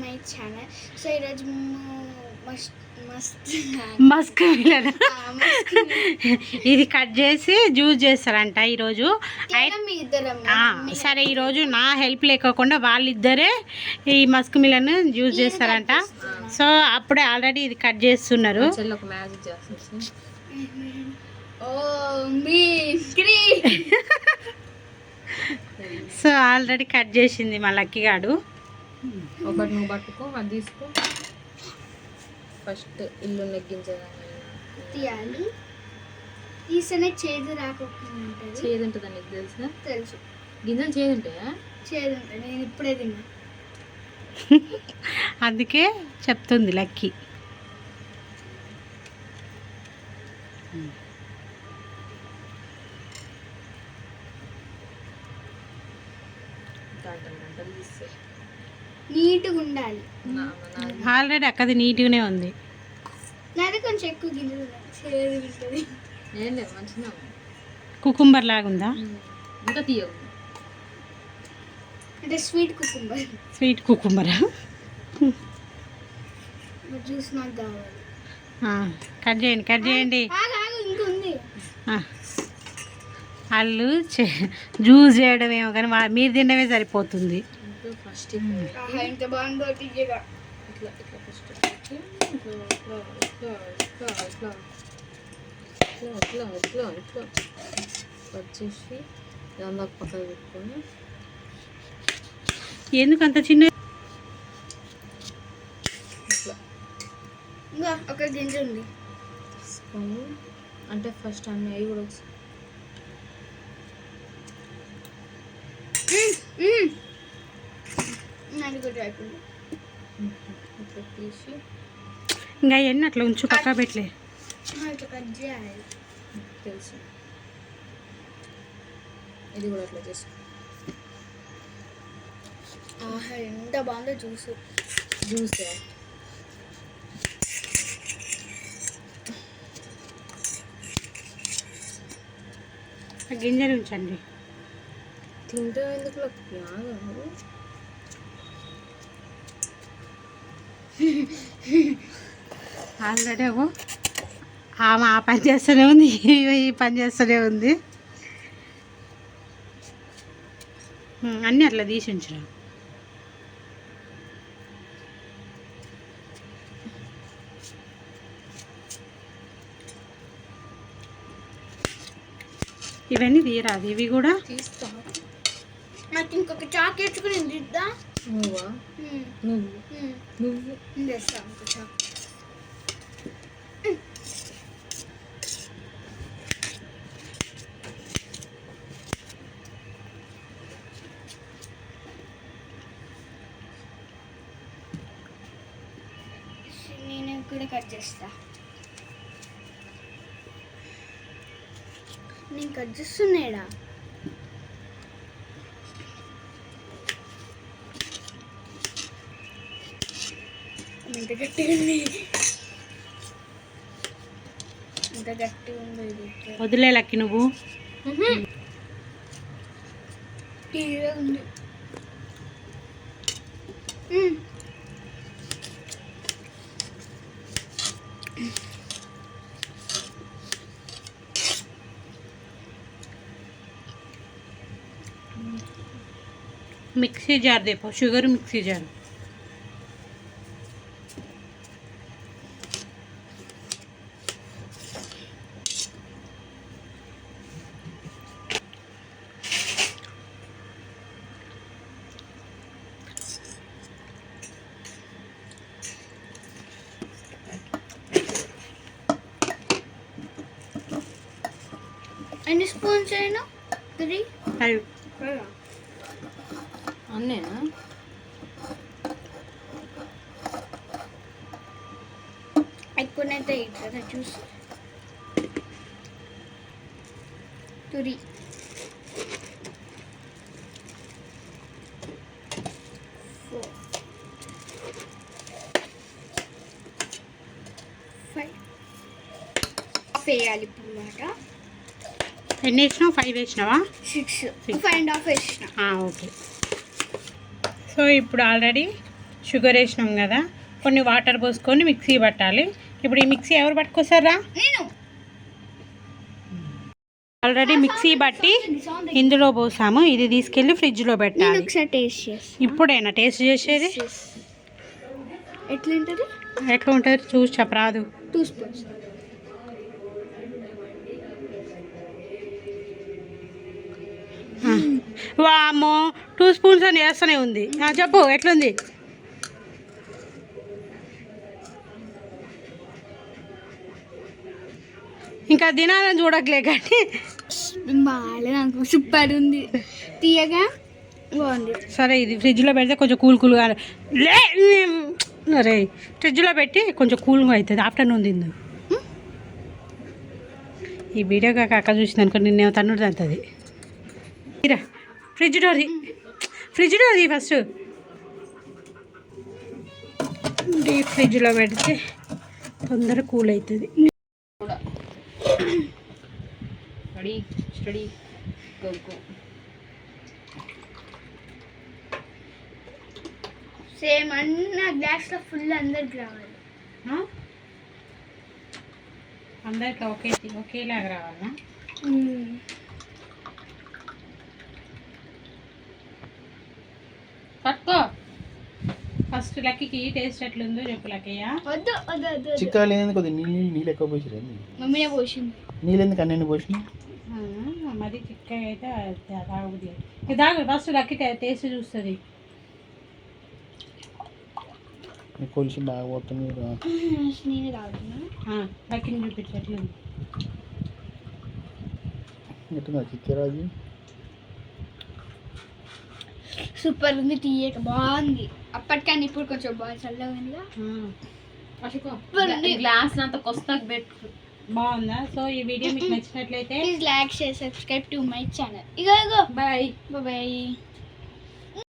My channel. So ఈరోజు Musk melon ఇది cut చేసి జ్యూస్ చేస్తారంట ఈరోజు. సరే ఈరోజు నా హెల్ప్ లేకోకుండా వాళ్ళిద్దరే ఈ మస్క్ మిలన్ జ్యూస్ చేస్తారంట. సో అప్పుడే ఆల్రెడీ ఇది కట్ చేస్తున్నారు. సో ఆల్రెడీ కట్ చేసింది మా లక్కీగాడు. ఒకటి నువ్వు పట్టుకో, అది తీసుకో. ఫస్ట్ ఇల్లు తీయాలి. తీస్తేనే చేదు రాకుండా చేదు ఉంటుంది నీకు తెలుసా? తెలుసు. గింజలు చేదు ఉంటాయా? చేదు ఉంటాయి. నేను ఇప్పుడే తిన్నా. అందుకే చెప్తుంది లక్కీ. నీట్గా ఉండాలి. ఆల్రెడీ అక్కది నీట్గానే ఉంది. నాది కొంచెం ఎక్కువ గింజలు ఉంటుంది. కుకుంబర్ లాగా ఉందా? ఇంకా తీయవు అంటే స్వీట్ కుకుంబర్. స్వీట్ కుకుంబరా? జ్యూస్ నాకు కావాలి. కట్ చేయండి, కట్ చేయండి. ఇంకా ఉంది. వాళ్ళు జ్యూస్ చేయడం ఏమో కానీ మీరు తినడమే సరిపోతుంది. ఫస్ట్ ఎంత బాగుందో తీయగా. ఇట్లా ఇట్లా ఫస్ట్ ఇట్లా వచ్చేసి దాని పక్కన పెట్టుకొని. ఎందుకు అంత చిన్న? ఇట్లా ఇంకా ఒక గింజ ఉంది తీసుకొని అంటే ఫస్ట్ అన్నీ అవి కూడా ఇట్లా తీసి ఇంకా అవన్నీ అట్లా ఉంచు, పక్కా పెట్టలే. తెలుసు. ఇది కూడా అట్లా చేసుకో. ఎంత బాగుందో జ్యూస్. జ్యూస్ గింజలు ఉంచండి. తింటే ఎందుకు ఆల్రెడీ ఆమె ఆ పని చేస్తూనే ఉంది, ఈ పని చేస్తూనే ఉంది. అన్నీ అట్లా తీసి ఉంచరా. ఇవన్నీ తీయరాదు, ఇవి కూడా తీస్తా. నాకు ఇంకొక చాక్లెట్ కూడా తిద్దా. నువ్వా? నువ్వు నువ్వు తెస్తా ఇంకో చాక్లెట్. నేను కూడా కట్ చేస్తా. నేను కట్ చేస్తున్నాడా? ఎంత గట్టిగా ఉంది, ఎంత గట్టిగా ఉందో ఇది. వదిలే లక్కి నువ్వు. తీయగా ఉంది. మిక్సీ జార్ దేపో, షుగర్ మిక్సీ జార్. ఎన్ని స్పూన్స్ అయినా? 3 5. అన్నేనా? ఎక్కువనైతే ఇట్లా చూసి 3 4 5 వేయాలి ఇప్పుడు మాట. ఎన్ని వేసినావు? 5 వేసినావా? 6 5.5 వేసిన. ఓకే. సో ఇప్పుడు ఆల్రెడీ షుగర్ వేసినాం కదా, కొన్ని వాటర్ పోసుకొని మిక్సీ పట్టాలి. ఇప్పుడు ఈ మిక్సీ ఎవరు పట్టుకొస్తారా? నేను ఆల్రెడీ మిక్సీ బట్టి ఇందులో పోసాము. ఇది తీసుకెళ్ళి ఫ్రిడ్జ్లో పెట్టాలి. ఒకసారి టేస్ట్ చేసి ఇప్పుడైనా టేస్ట్ చేసేది ఎట్లా ఉంటుంది? ఎట్లా ఉంటుంది చూసి చెప్పరాదు. 2 స్పూన్స్. వామ్మో 2 స్పూన్స్ అని వేస్తూనే ఉంది. చెప్పు ఎట్లుంది? ఇంకా తినాలని చూడట్లే కానీ బాగా నాకు సూపర్ ఉంది, తీయగా బాగుంది. సరే ఇది ఫ్రిడ్జ్లో పెడితే కొంచెం కూల్గా లే. అరే ఫ్రిడ్జ్లో పెట్టి కొంచెం కూల్గా అవుతుంది. ఆఫ్టర్నూన్ తిందు. ఈ వీడియో కాక అక్క చూసింది అనుకో నిన్నేమో తన్నుడు తంతుంది. ఇరా ఫ్రిడ్జ్ డోర్ ఫస్ట్. డీప్ ఫ్రిడ్జ్లో పెడితే తొందర కూల్ అవుతుంది. Study go. సేమ్ అన్న గ్లాస్లో ఫుల్ అందరికి రావాలి. అందరికి ఒకేలాగా రావాలా? పట్టుకో. ఫస్ట్ లక్కీకి టేస్ట్ ఎట్లుందో చెప్పు లక్కయ్య. వద్దు వద్దు వద్దు. చిక్కగా లేదు, కొద్దిగా నీళ్ళు ఎక్కువ పోసిరా. మమ్మీనే పోసింది. నీళ్ళు ఎందుకు అన్నీ పోసిన? మరి చిక్కగా అయితే తాగుది. ఇది తాగు ఫస్ట్. లక్కీ టేస్ట్ చూస్తుంది. కొలిసి బాగా పోతుంది. నేనే తాగుతున్నా. లక్కీని చూపించు ఎట్లుంది. ఎట్లా చిక్కరాజు? సూపర్ ఉంది, తీయక బాగుంది. అప్పటికన్నా ఇప్పుడు కొంచెం బాగా చల్లగా ఉందిగా. గ్లాస్ అంత కొస్తకు పెట్టు. బాగుందా? సో ఈ వీడియో మీకు నచ్చినట్లయితే please like share subscribe to my channel. ఇగో బాయ్. బాయ్.